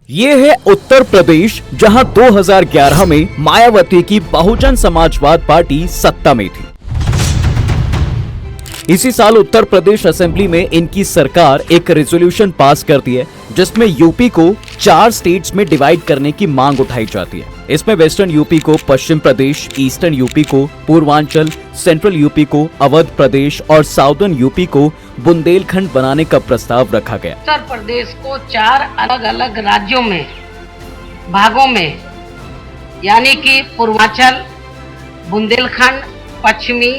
ये है उत्तर प्रदेश, जहां 2011 में मायावती की बहुजन समाजवाद पार्टी सत्ता में थी। इसी साल उत्तर प्रदेश असेंबली में इनकी सरकार एक रेजोल्यूशन पास करती है जिसमें यूपी को 4 स्टेट्स में डिवाइड करने की मांग उठाई जाती है। इसमें वेस्टर्न यूपी को पश्चिम प्रदेश, ईस्टर्न यूपी को पूर्वांचल, सेंट्रल यूपी को अवध प्रदेश और साउदर्न यूपी को बुंदेलखंड बनाने का प्रस्ताव रखा गया। उत्तर प्रदेश को 4 अलग अलग राज्यों में भागों में यानी कि पूर्वांचल, बुंदेलखंड, पश्चिमी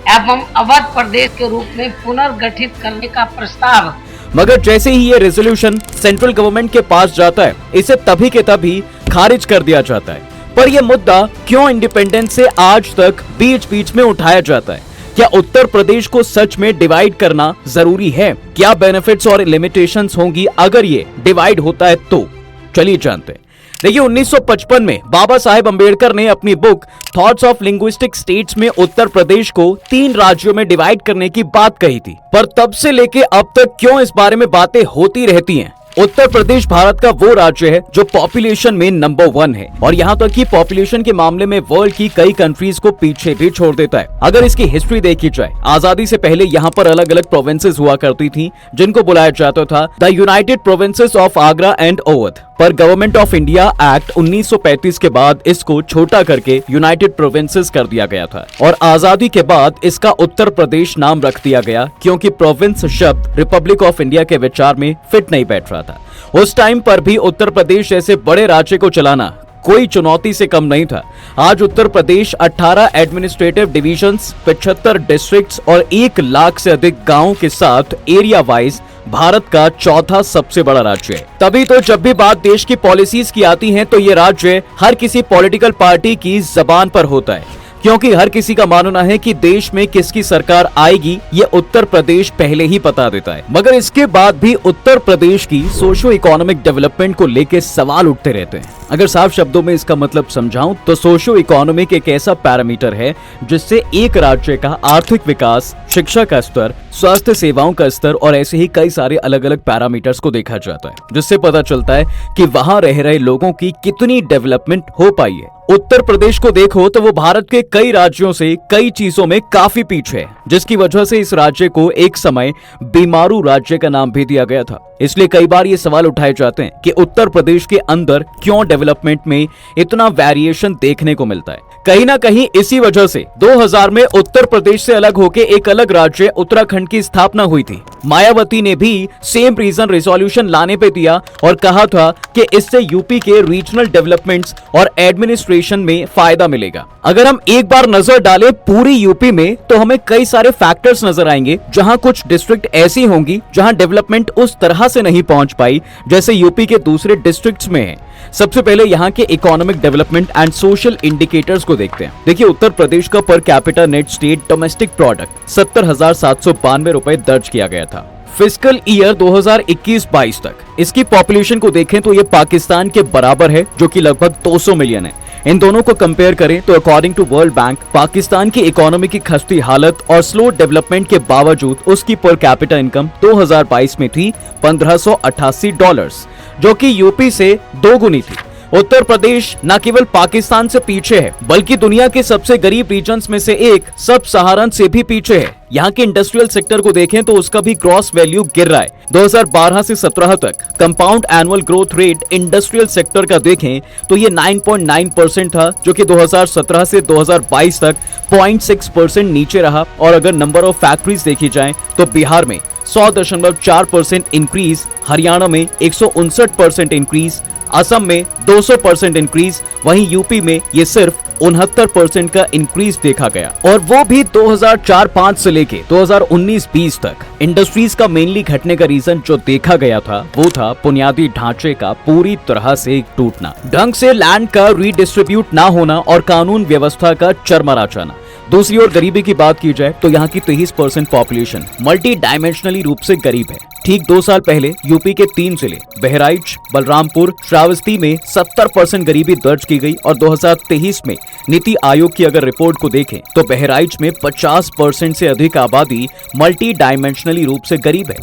एवं अवध प्रदेश के रूप में पुनर्गठित करने का प्रस्ताव। मगर जैसे ही ये रेजोल्यूशन सेंट्रल गवर्नमेंट के पास जाता है, इसे तभी के तभी खारिज कर दिया जाता है। पर यह मुद्दा क्यों इंडिपेंडेंस से आज तक बीच बीच में उठाया जाता है? क्या उत्तर प्रदेश को सच में डिवाइड करना जरूरी है? क्या बेनिफिट्स और लिमिटेशंस होंगी अगर ये डिवाइड होता है तो? चलिए जानते हैं। देखिए, 1955 में बाबा साहेब अंबेडकर ने अपनी book thoughts of linguistic states में उत्तर प्रदेश को 3 राज्यों में डिवाइड करने की बात कही थी। पर तब से लेके अब तक क्यों इस बारे में बातें होती रहती हैं? उत्तर प्रदेश भारत का वो राज्य है जो पॉपुलेशन में नंबर 1 है और यहाँ तक कि पॉपुलेशन के मामले में वर्ल्ड की कई कंट्रीज को पीछे भी छोड़ देता है। अगर इसकी हिस्ट्री देखी जाए, आजादी से पहले यहाँ पर अलग अलग प्रोविंसेस हुआ करती थी जिनको बुलाया जाता था the United provinces of Agra and Awadh. पर गवर्नमेंट ऑफ इंडिया एक्ट 1935 के बाद इसको छोटा करके यूनाइटेड प्रोविंसेस कर दिया गया था और आजादी के बाद इसका उत्तर प्रदेश नाम रख दिया गया क्योंकि प्रोविंस शब्द रिपब्लिक ऑफ इंडिया के विचार में फिट नहीं बैठ रहा था। उस टाइम पर भी उत्तर प्रदेश जैसे बड़े राज्य को चलाना कोई चुनौती से कम नहीं था। आज Uttar Pradesh 18 administrative divisions, 75 districts और 1 लाख से अधिक गांवों के साथ एरिया वाइज भारत का 4था सबसे बड़ा राज्य है। तभी तो जब भी बात देश की पॉलिसीज की आती है तो ये राज्य हर किसी पॉलिटिकल पार्टी की जबान पर होता है, क्योंकि हर किसी का मानना है कि देश में किसकी सरकार आएगी ये उत्तर प्रदेश पहले ही बता देता है। मगर इसके बाद भी उत्तर प्रदेश की सोशो इकोनॉमिक डेवलपमेंट को लेकर सवाल उठते रहते हैं। अगर साफ शब्दों में इसका मतलब समझाऊं तो सोशो इकोनॉमिक एक ऐसा पैरामीटर है जिससे एक राज्य का आर्थिक विकास, शिक्षा का स्तर, स्वास्थ्य सेवाओं का स्तर और ऐसे ही कई सारे अलग अलग पैरामीटर्स को देखा जाता है, जिससे पता चलता है कि वहां रह रहे लोगों की कितनी डेवलपमेंट हो पाई है। उत्तर प्रदेश को देखो तो वो भारत के कई राज्यों से कई चीजों में काफी पीछे है, जिसकी वजह से इस राज्य को एक समय बीमारू राज्य का नाम भी दिया गया था। इसलिए कई बार ये सवाल उठाए जाते हैं कि उत्तर प्रदेश के अंदर क्यों डेवलपमेंट में इतना वेरिएशन देखने को मिलता है। कहीं ना कहीं इसी वजह से 2000 में उत्तर प्रदेश से अलग होकर एक अलग राज्य उत्तराखंड की स्थापना हुई थी। मायावती ने भी सेम रीजन रेजोल्यूशन लाने पे दिया और कहा था कि इससे यूपी के रीजनल डेवलपमेंट्स और एडमिनिस्ट्रेशन में फायदा मिलेगा। अगर हम एक बार नजर डालें पूरी यूपी में तो हमें कई सारे फैक्टर्स नजर आएंगे, जहां कुछ डिस्ट्रिक्ट ऐसी होंगी जहां डेवलपमेंट उस तरह से नहीं पहुंच पाई जैसे यूपी के दूसरे डिस्ट्रिक्ट्स में है। सबसे पहले यहाँ के economic development and social indicators को देखते हैं। देखिए, उत्तर प्रदेश का per capita net state domestic product 70,792 रुपए दर्ज किया गया था फिस्कल ईयर 2021-22 तक। इसकी पॉपुलेशन को देखें तो ये पाकिस्तान के बराबर है, जो कि लगभग 200 मिलियन है। इन दोनों को कंपेयर करें तो according to World Bank, Pakistan की इकोनॉमी की खस्ती हालत और स्लो डेवलपमेंट के बावजूद उसकी पर कैपिटा इनकम 2022 में थी $1588, जो कि यूपी से 2 गुनी थी। उत्तर प्रदेश न केवल पाकिस्तान से पीछे है बल्कि दुनिया के सबसे गरीब रीजन्स में से एक सब सहारन से भी पीछे है। यहाँ के इंडस्ट्रियल सेक्टर को देखें तो उसका भी ग्रॉस वैल्यू गिर रहा है। 2012 से 17 तक compound annual growth rate industrial sector का देखें तो ये 9.9% था, जो कि 2017 से 2022 तक 0.6% नीचे रहा। और अगर नंबर ऑफ फैक्ट्रीज देखी जाए तो बिहार में 100.4% इंक्रीज, हरियाणा में 159% इंक्रीज, असम में 200% इंक्रीज, वहीं यूपी में ये सिर्फ 69% का इंक्रीज देखा गया, और वो भी 2004-05 से लेके 2019-20 तक। इंडस्ट्रीज का मेनली घटने का रीजन जो देखा गया था वो था बुनियादी ढांचे का पूरी तरह से टूटना, ढंग से लैंड का रीडिस्ट्रीब्यूट ना होना और कानून व्यवस्था का चरमरा जाना। दूसरी ओर गरीबी की बात की जाए तो यहाँ की 23% पॉपुलेशन मल्टी डायमेंशनली रूप से गरीब है। ठीक 2 साल पहले यूपी के 3 जिले बहराइच, बलरामपुर, श्रावस्ती में 70% गरीबी दर्ज की गई और 2023 में नीति आयोग की अगर रिपोर्ट को देखें तो बहराइच में 50% से अधिक आबादी मल्टी डायमेंशनली रूप से गरीब है।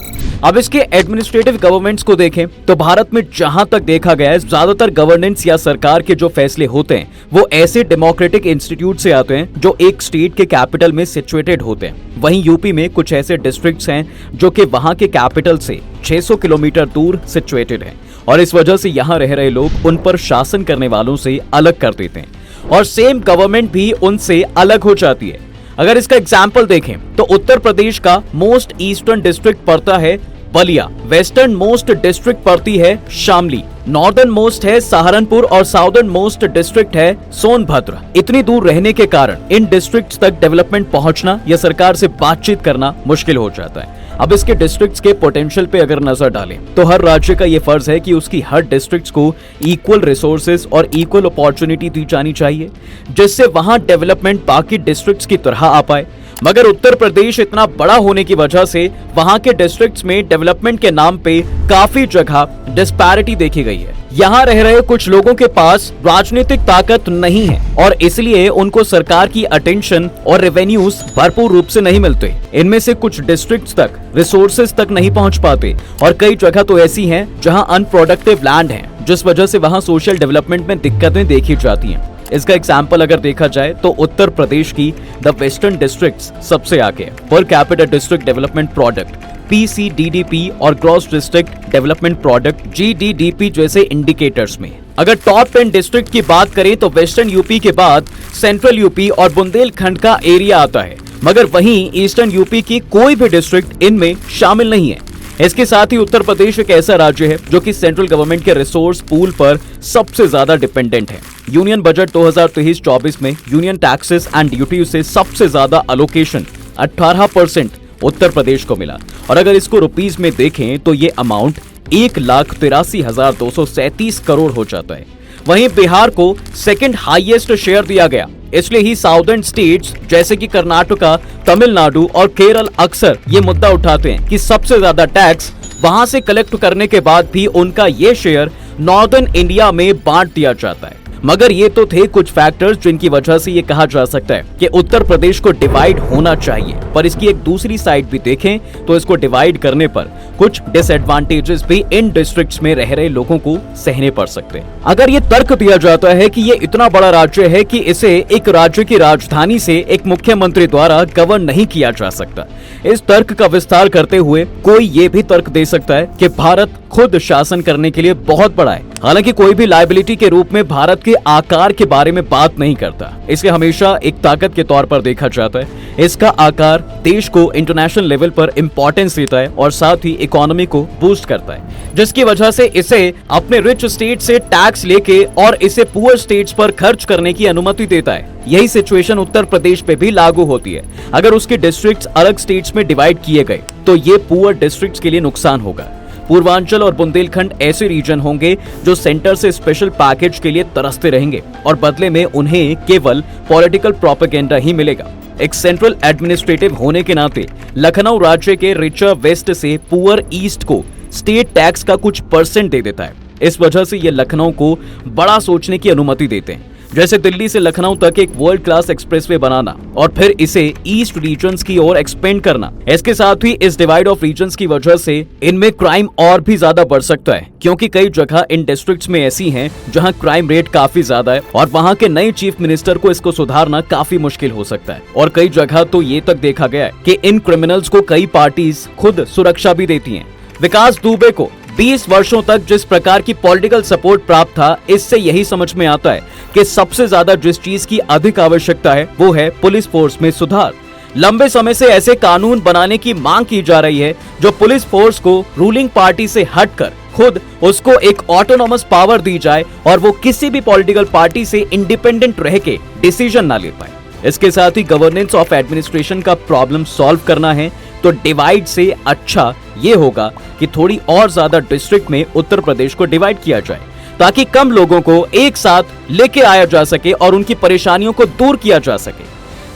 अब इसके एडमिनिस्ट्रेटिव गवर्नमेंट्स को देखें तो भारत में जहां तक देखा गया है, ज्यादातर गवर्नेंस या सरकार के जो फैसले होते हैं वो ऐसे डेमोक्रेटिक इंस्टीट्यूट से आते हैं जो एक स्टेट के कैपिटल में सिचुएटेड होते हैं। वहीं यूपी में कुछ ऐसे डिस्ट्रिक्ट्स हैं जो कि वहां के कैपिटल से 600 किलोमीटर दूर सिचुएटेड हैं और इस वजह से यहाँ रह रहे लोग उन पर शासन करने वालों से अलग कर देते हैं और सेम गवर्नमेंट भी उनसे अलग हो जाती है। अगर इसका एग्जाम्पल देखें तो उत्तर प्रदेश का मोस्ट ईस्टर्न डिस्ट्रिक्ट पड़ता है बलिया, वेस्टर्न मोस्ट डिस्ट्रिक्ट पड़ती है शामली, नॉर्दर्न मोस्ट है सहारनपुर और साउदर्न मोस्ट डिस्ट्रिक्ट है सोनभद्र। इतनी दूर रहने के कारण इन डिस्ट्रिक्ट्स तक डेवलपमेंट पहुंचना या सरकार से बातचीत करना मुश्किल हो जाता है। अब इसके डिस्ट्रिक्ट्स के पोटेंशियल पे अगर नजर डालें तो हर राज्य का ये फर्ज है कि उसकी हर डिस्ट्रिक्ट्स को इक्वल रिसोर्सेज और इक्वल अपॉर्चुनिटी दी जानी चाहिए, जिससे वहां डेवलपमेंट बाकी डिस्ट्रिक्ट्स की तरह आ पाए। मगर उत्तर प्रदेश इतना बड़ा होने की वजह से वहां के डिस्ट्रिक्ट्स में डेवलपमेंट के नाम पे काफी जगह डिस्पैरिटी देखी गई है। यहाँ रह रहे कुछ लोगों के पास राजनीतिक ताकत नहीं है और इसलिए उनको सरकार की अटेंशन और रेवेन्यूज भरपूर रूप से नहीं मिलते। इनमें से कुछ डिस्ट्रिक्ट्स तक रिसोर्सेज तक नहीं पहुंच पाते और कई जगह तो ऐसी हैं जहां अनप्रोडक्टिव लैंड है, जिस वजह से वहां सोशल डेवलपमेंट में दिक्कतें देखी जाती हैं। इसका एग्जाम्पल अगर देखा जाए तो उत्तर प्रदेश की द वेस्टर्न डिस्ट्रिक्ट्स सबसे आगे है per capita district development product PCDDP और gross district development product GDDP जैसे इंडिकेटर्स में। अगर टॉप 10 डिस्ट्रिक्ट की बात करें तो वेस्टर्न यूपी के बाद सेंट्रल यूपी और बुंदेलखंड का एरिया आता है, मगर वहीं ईस्टर्न यूपी की कोई भी डिस्ट्रिक्ट इनमें शामिल नहीं है। इसके साथ ही उत्तर प्रदेश एक ऐसा राज्य है जो कि सेंट्रल गवर्नमेंट के रिसोर्स पूल पर सबसे ज्यादा डिपेंडेंट है। यूनियन बजट 2023-24 में यूनियन टैक्सेस एंड ड्यूटी से सबसे ज्यादा अलोकेशन 18% उत्तर प्रदेश को मिला और अगर इसको रुपीस में देखें तो ये अमाउंट 1,83,237 करोड़ हो जाता है। वहीं बिहार को सेकंड हाईएस्ट शेयर दिया गया, इसलिए ही साउदर्न स्टेट्स जैसे कि कर्नाटका, तमिलनाडु और केरल अक्सर ये मुद्दा उठाते हैं कि सबसे ज्यादा टैक्स वहां से कलेक्ट करने के बाद भी उनका ये शेयर नॉर्दर्न इंडिया में बांट दिया जाता है। मगर ये तो थे कुछ फैक्टर्स जिनकी वजह से ये कहा जा सकता है कि उत्तर प्रदेश को डिवाइड होना चाहिए, पर इसकी एक दूसरी साइड भी देखें तो इसको डिवाइड करने पर कुछ डिसएडवांटेजेस भी इन डिस्ट्रिक्ट्स में रह रहे लोगों को सहने पड़ सकते हैं। अगर ये तर्क दिया जाता है कि ये इतना बड़ा राज्य है कि इसे एक राज्य की राजधानी से एक मुख्यमंत्री द्वारा गवर्न नहीं किया जा सकता, इस तर्क का विस्तार करते हुए कोई ये भी तर्क दे सकता है कि भारत खुद शासन करने के लिए बहुत बड़ा है। हालांकि कोई भी लायबिलिटी के रूप में भारत के आकार के बारे में बात नहीं करता, इसे हमेशा एक ताकत के तौर पर देखा जाता है। इसका आकार देश को इंटरनेशनल लेवल पर इंपॉर्टेंस देता है और साथ ही इकोनॉमी को बूस्ट करता है, जिसकी वजह से इसे अपने रिच स्टेट से टैक्स लेके और इसे पुअर स्टेट्स पर खर्च करने की अनुमति देता है। यही सिचुएशन उत्तर प्रदेश पे भी लागू होती है। अगर उसके डिस्ट्रिक्ट्स अलग स्टेट्स में डिवाइड किए गए तो ये पुअर डिस्ट्रिक्ट्स के लिए नुकसान होगा। पूर्वांचल और बुंदेलखंड ऐसे रीजन होंगे जो सेंटर से स्पेशल पैकेज के लिए तरसते रहेंगे और बदले में उन्हें केवल पॉलिटिकल प्रोपेगेंडा ही मिलेगा। एक सेंट्रल एडमिनिस्ट्रेटिव होने के नाते लखनऊ राज्य के रिचर वेस्ट से पुअर ईस्ट को स्टेट टैक्स का कुछ परसेंट दे देता है। इस वजह से ये लखनऊ को बड़ा सोचने की अनुमति देते हैं, जैसे दिल्ली से लखनऊ तक एक वर्ल्ड क्लास एक्सप्रेसवे बनाना और फिर इसे ईस्ट रीजन्स की ओर एक्सपेंड करना। इसके साथ ही इस डिवाइड ऑफ रीजन्स की वजह से इनमें क्राइम और भी ज्यादा बढ़ सकता है, क्योंकि कई जगह इन डिस्ट्रिक्ट्स में ऐसी हैं जहां क्राइम रेट काफी ज्यादा है और वहां के नए चीफ मिनिस्टर को इसको सुधारना काफी मुश्किल हो सकता है। और कई जगह तो ये तक देखा गया है कि इन क्रिमिनल्स को कई पार्टीज खुद सुरक्षा भी देती हैं। विकास दुबे को 20 वर्षों तक जिस प्रकार की पॉलिटिकल सपोर्ट प्राप्त था, इससे यही समझ में आता है कि सबसे ज्यादा जिस चीज की अधिक आवश्यकता है वो है पुलिस फोर्स में सुधार। लंबे समय से ऐसे कानून बनाने की मांग की जा रही है जो पुलिस फोर्स को रूलिंग पार्टी से हटकर खुद उसको एक ऑटोनॉमस पावर दी जाए और वो किसी भी पॉलिटिकल पार्टी से इंडिपेंडेंट रह के डिसीजन ना ले पाए। इसके साथ ही गवर्नेंस ऑफ एडमिनिस्ट्रेशन का प्रॉब्लम सॉल्व करना है तो डिवाइड से अच्छा ये होगा कि थोड़ी और ज्यादा डिस्ट्रिक्ट में उत्तर प्रदेश को डिवाइड किया जाए, ताकि कम लोगों को एक साथ लेके आया जा सके और उनकी परेशानियों को दूर किया जा सके।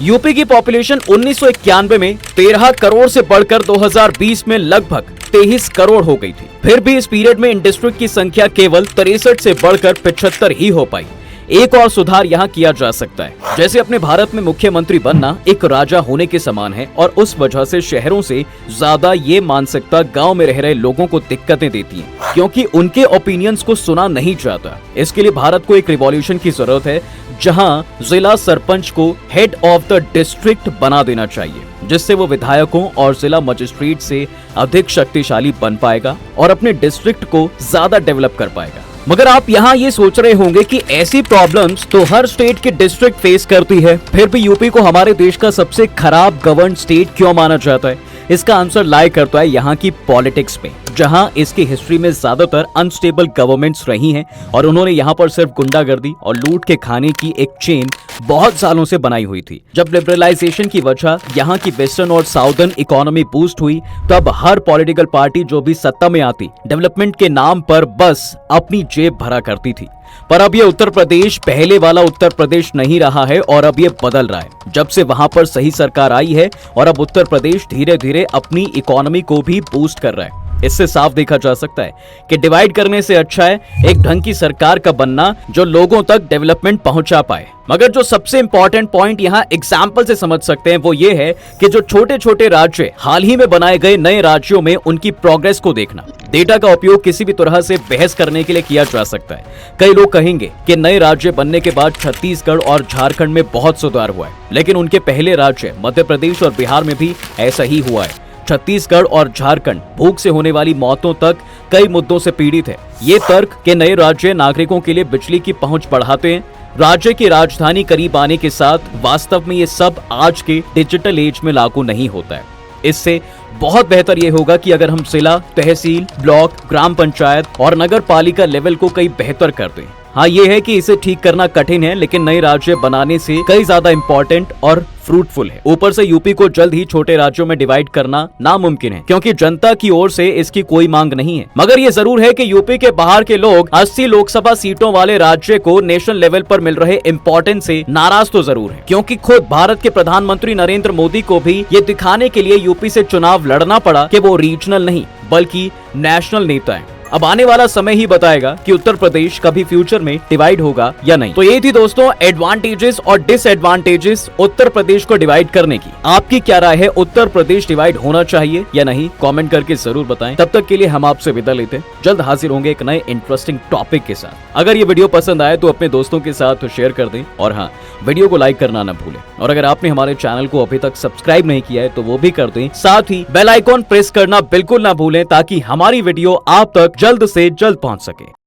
यूपी की पॉपुलेशन 1991 में 13 करोड़ से बढ़कर 2020 में लगभग 23 करोड़ हो गई थी। फिर भी इस पीरियड में इन डिस्ट्रिक्ट की संख्या केवल 63 से बढ़कर 75 ही हो पाई। एक और सुधार यहाँ किया जा सकता है। जैसे अपने भारत में मुख्यमंत्री बनना एक राजा होने के समान है और उस वजह से शहरों से ज्यादा ये मानसिकता गांव में रह रहे लोगों को दिक्कतें देती है, क्योंकि उनके ओपिनियंस को सुना नहीं जाता। इसके लिए भारत को एक रिवॉल्यूशन की जरूरत है, जहां जिला सरपंच को हेड ऑफ द डिस्ट्रिक्ट बना देना चाहिए, जिससे वो विधायकों और जिला मजिस्ट्रेट से अधिक शक्तिशाली बन पाएगा और अपने डिस्ट्रिक्ट को ज्यादा डेवलप कर पाएगा। मगर आप यहाँ ये सोच रहे होंगे कि ऐसी प्रॉब्लम्स तो हर स्टेट की डिस्ट्रिक्ट फेस करती है, फिर भी यूपी को हमारे देश का सबसे खराब गवर्न स्टेट क्यों माना जाता है? इसका आंसर लाई करता है यहाँ की पॉलिटिक्स में, जहां इसकी हिस्ट्री में ज्यादातर अनस्टेबल गवर्नमेंट्स रही हैं और उन्होंने यहाँ पर सिर्फ गुंडागर्दी और लूट के खाने की एक चेन बहुत सालों से बनाई हुई थी। जब लिबरलाइजेशन की वजह यहाँ की वेस्टर्न और साउदर्न इकोनॉमी बूस्ट हुई, तब हर पॉलिटिकल पार्टी जो भी सत्ता में आती, डेवलपमेंट के नाम पर बस अपनी जेब भरा करती थी। पर अब ये उत्तर प्रदेश पहले वाला उत्तर प्रदेश नहीं रहा है और अब ये बदल रहा है, जब से वहां पर सही सरकार आई है और अब उत्तर प्रदेश धीरे धीरे अपनी इकोनॉमी को भी बूस्ट कर रहा है। इससे साफ देखा जा सकता है कि डिवाइड करने से अच्छा है एक ढंग की सरकार का बनना जो लोगों तक डेवलपमेंट पहुंचा पाए। मगर जो सबसे इंपॉर्टेंट पॉइंट यहाँ एग्जाम्पल से समझ सकते हैं वो ये है कि जो छोटे छोटे राज्य हाल ही में बनाए गए नए राज्यों में उनकी प्रोग्रेस को देखना। डेटा का उपयोग किसी भी तरह से बहस करने के लिए किया जा सकता है। कई लोग कहेंगे कि नए राज्य बनने के बाद छत्तीसगढ़ और झारखंड में बहुत सुधार हुआ है, लेकिन उनके पहले राज्य मध्य प्रदेश और बिहार में भी ऐसा ही हुआ है। छत्तीसगढ़ और झारखंड भूख से होने वाली मौतों तक कई मुद्दों से पीड़ित है। ये तर्क के नए राज्य नागरिकों के लिए बिजली की पहुंच बढ़ाते हैं, राज्य की राजधानी करीब आने के साथ, वास्तव में ये सब आज के डिजिटल एज में लागू नहीं होता है। इससे बहुत बेहतर ये होगा कि अगर हम जिला, तहसील, ब्लॉक, ग्राम पंचायत और नगर पालिका लेवल को कई बेहतर कर दें। हाँ, ये है कि इसे ठीक करना कठिन है, लेकिन नए राज्य बनाने से कई ज्यादा इम्पोर्टेंट और फ्रूटफुल है। ऊपर से यूपी को जल्द ही छोटे राज्यों में डिवाइड करना नामुमकिन है, क्योंकि जनता की ओर से इसकी कोई मांग नहीं है। मगर ये जरूर है कि यूपी के बाहर के लोग 80 लोकसभा सीटों वाले राज्य को नेशनल लेवल पर मिल रहे इम्पोर्टेंस से नाराज तो जरूर है, क्योंकि खुद भारत के प्रधानमंत्री नरेंद्र मोदी को भी ये दिखाने के लिए यूपी से चुनाव लड़ना पड़ा कि वो रीजनल नहीं बल्कि नेशनल नेता है। अब आने वाला समय ही बताएगा कि उत्तर प्रदेश कभी फ्यूचर में डिवाइड होगा या नहीं। तो ये थी दोस्तों एडवांटेजेस और डिसएडवांटेजेस उत्तर प्रदेश को डिवाइड करने की। आपकी क्या राय है, उत्तर प्रदेश डिवाइड होना चाहिए या नहीं? कमेंट करके जरूर बताएं। तब तक के लिए हम आपसे विदा लेते हैं। जल्द हाजिर होंगे एक नए इंटरेस्टिंग टॉपिक के साथ। अगर ये वीडियो पसंद आए तो अपने दोस्तों के साथ शेयर कर दें और हाँ, वीडियो को लाइक करना न भूलें। और अगर आपने हमारे चैनल को अभी तक सब्सक्राइब नहीं किया है तो वो भी कर दें। साथ ही बेल आइकॉन प्रेस करना बिल्कुल ना भूलें, ताकि हमारी वीडियो आप तक जल्द से जल्द पहुंच सके।